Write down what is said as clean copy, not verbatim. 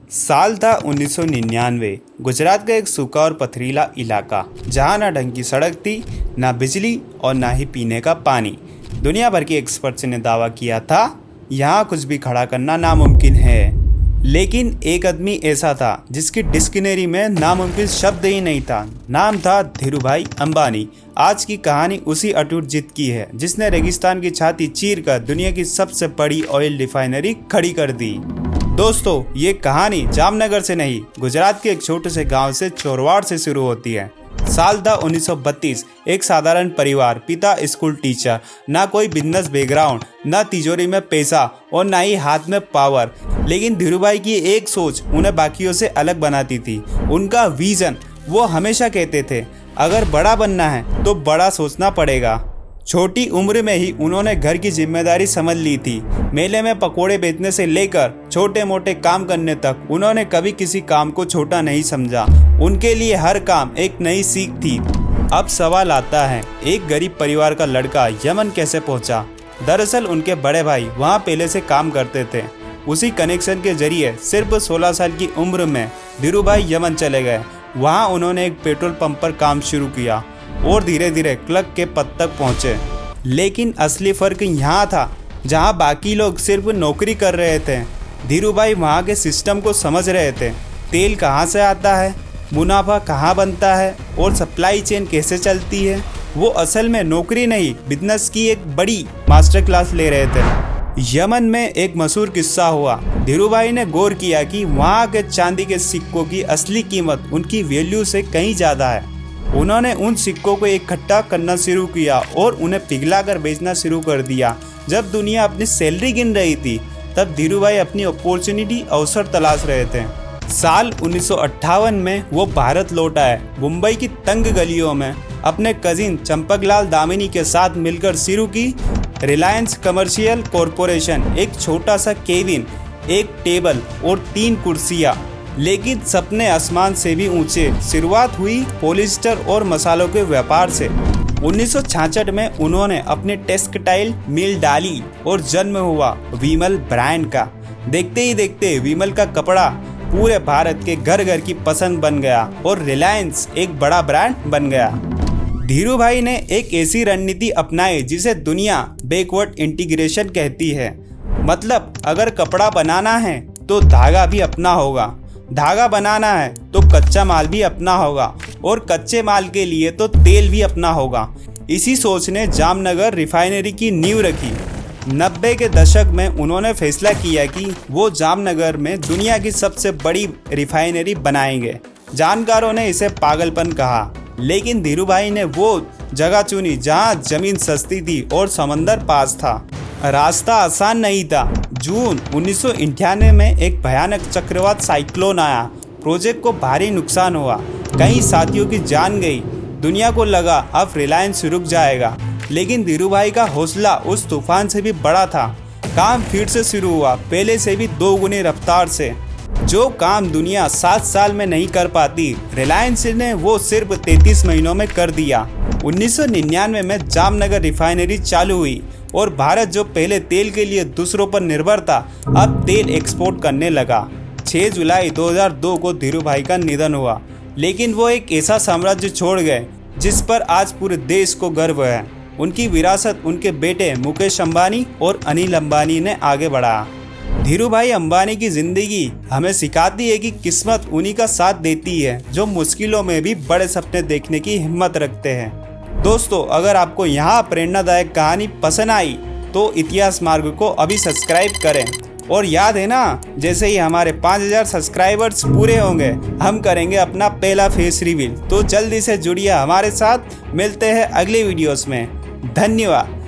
साल था 1999। गुजरात का एक सूखा और पथरीला इलाका, जहां ना ढंग की सड़क थी, ना बिजली और ना ही पीने का पानी। दुनिया भर के एक्सपर्ट्स ने दावा किया था यहाँ कुछ भी खड़ा करना नामुमकिन है। लेकिन एक आदमी ऐसा था जिसकी डिक्शनरी में नामुमकिन शब्द ही नहीं था। नाम था धीरूभाई अंबानी। आज की कहानी उसी अटूट जिद की है जिसने रेगिस्तान की छाती चीरकर दुनिया की सबसे बड़ी ऑयल रिफाइनरी खड़ी कर दी। दोस्तों, ये कहानी जामनगर से नहीं, गुजरात के एक छोटे से गांव से चोरवाड़ से शुरू होती है। साल था 1932। एक साधारण परिवार, पिता स्कूल टीचर, ना कोई बिजनेस बैकग्राउंड, ना तिजोरी में पैसा और ना ही हाथ में पावर। लेकिन धीरूभाई की एक सोच उन्हें बाकियों से अलग बनाती थी। उनका विजन, वो हमेशा कहते थे, अगर बड़ा बनना है तो बड़ा सोचना पड़ेगा। छोटी उम्र में ही उन्होंने घर की जिम्मेदारी समझ ली थी। मेले में पकोड़े बेचने से लेकर छोटे मोटे काम करने तक उन्होंने कभी किसी काम को छोटा नहीं समझा। उनके लिए हर काम एक नई सीख थी। अब सवाल आता है, एक गरीब परिवार का लड़का यमन कैसे पहुंचा? दरअसल उनके बड़े भाई वहां पहले से काम करते थे। उसी कनेक्शन के जरिए सिर्फ 16 साल की उम्र में धीरूभाई यमन चले गए। वहाँ उन्होंने एक पेट्रोल पंप पर काम शुरू किया और धीरे धीरे क्लर्क के पद तक पहुँचे। लेकिन असली फ़र्क यहाँ था, जहाँ बाकी लोग सिर्फ नौकरी कर रहे थे, धीरूभाई वहाँ के सिस्टम को समझ रहे थे। तेल कहाँ से आता है, मुनाफा कहाँ बनता है और सप्लाई चेन कैसे चलती है। वो असल में नौकरी नहीं, बिजनेस की एक बड़ी मास्टर क्लास ले रहे थे। यमन में एक मशहूर किस्सा हुआ। धीरूभाई ने गौर किया कि वहाँ के चांदी के सिक्कों की असली कीमत उनकी वैल्यू से कहीं ज़्यादा है। उन्होंने उन सिक्कों को इकट्ठा करना शुरू किया और उन्हें पिघलाकर बेचना शुरू कर दिया। जब दुनिया अपनी सैलरी गिन रही थी, तब धीरूभाई अपनी अपॉर्चुनिटी अवसर तलाश रहे थे। साल 1958 में वो भारत लौट आए। मुंबई की तंग गलियों में अपने कजिन चंपकलाल दामिनी के साथ मिलकर शुरू की रिलायंस कमर्शियल कॉरपोरेशन। एक छोटा सा केबिन, एक टेबल और 3 कुर्सियाँ, लेकिन सपने आसमान से भी ऊंचे। शुरुआत हुई पॉलिस्टर और मसालों के व्यापार से। 1966 में उन्होंने अपने टेक्सटाइल मिल डाली और जन्म हुआ विमल ब्रांड का। देखते ही देखते विमल का कपड़ा पूरे भारत के घर घर की पसंद बन गया और रिलायंस एक बड़ा ब्रांड बन गया। धीरूभाई ने एक ऐसी रणनीति अपनाई जिसे दुनिया बैकवर्ड इंटीग्रेशन कहती है। मतलब, अगर कपड़ा बनाना है तो धागा भी अपना होगा, धागा बनाना है तो कच्चा माल भी अपना होगा और कच्चे माल के लिए तो तेल भी अपना होगा। इसी सोच ने जामनगर रिफाइनरी की नींव रखी। 90 के दशक में उन्होंने फैसला किया कि वो जामनगर में दुनिया की सबसे बड़ी रिफाइनरी बनाएंगे। जानकारों ने इसे पागलपन कहा, लेकिन धीरूभाई ने वो जगह चुनी जहां जमीन सस्ती थी और समंदर पास था। रास्ता आसान नहीं था। जून 1998 में एक भयानक चक्रवात साइक्लोन आया। प्रोजेक्ट को भारी नुकसान हुआ, कई साथियों की जान गई। दुनिया को लगा अब रिलायंस रुक जाएगा, लेकिन धीरूभाई का हौसला उस तूफान से भी बड़ा था। काम फिर से शुरू हुआ, पहले से भी 2 गुनी रफ्तार से। जो काम दुनिया 7 साल में नहीं कर पाती, रिलायंस ने वो सिर्फ 33 महीनों में कर दिया। 1999 में जामनगर रिफाइनरी चालू हुई और भारत, जो पहले तेल के लिए दूसरों पर निर्भर था, अब तेल एक्सपोर्ट करने लगा। 6 जुलाई 2002 को धीरूभाई का निधन हुआ, लेकिन वो एक ऐसा साम्राज्य छोड़ गए जिस पर आज पूरे देश को गर्व है। उनकी विरासत उनके बेटे मुकेश अंबानी और अनिल अंबानी ने आगे बढ़ाया। धीरूभाई अंबानी की जिंदगी हमें सिखाती है कि किस्मत उन्हीं का साथ देती है जो मुश्किलों में भी बड़े सपने देखने की हिम्मत रखते हैं। दोस्तों, अगर आपको यहाँ प्रेरणादायक कहानी पसंद आई तो इतिहास मार्ग को अभी सब्सक्राइब करें। और याद है ना, जैसे ही हमारे 5000 सब्सक्राइबर्स पूरे होंगे, हम करेंगे अपना पहला फेस रिवील। तो जल्दी से जुड़िए हमारे साथ। मिलते हैं अगले वीडियोस में। धन्यवाद।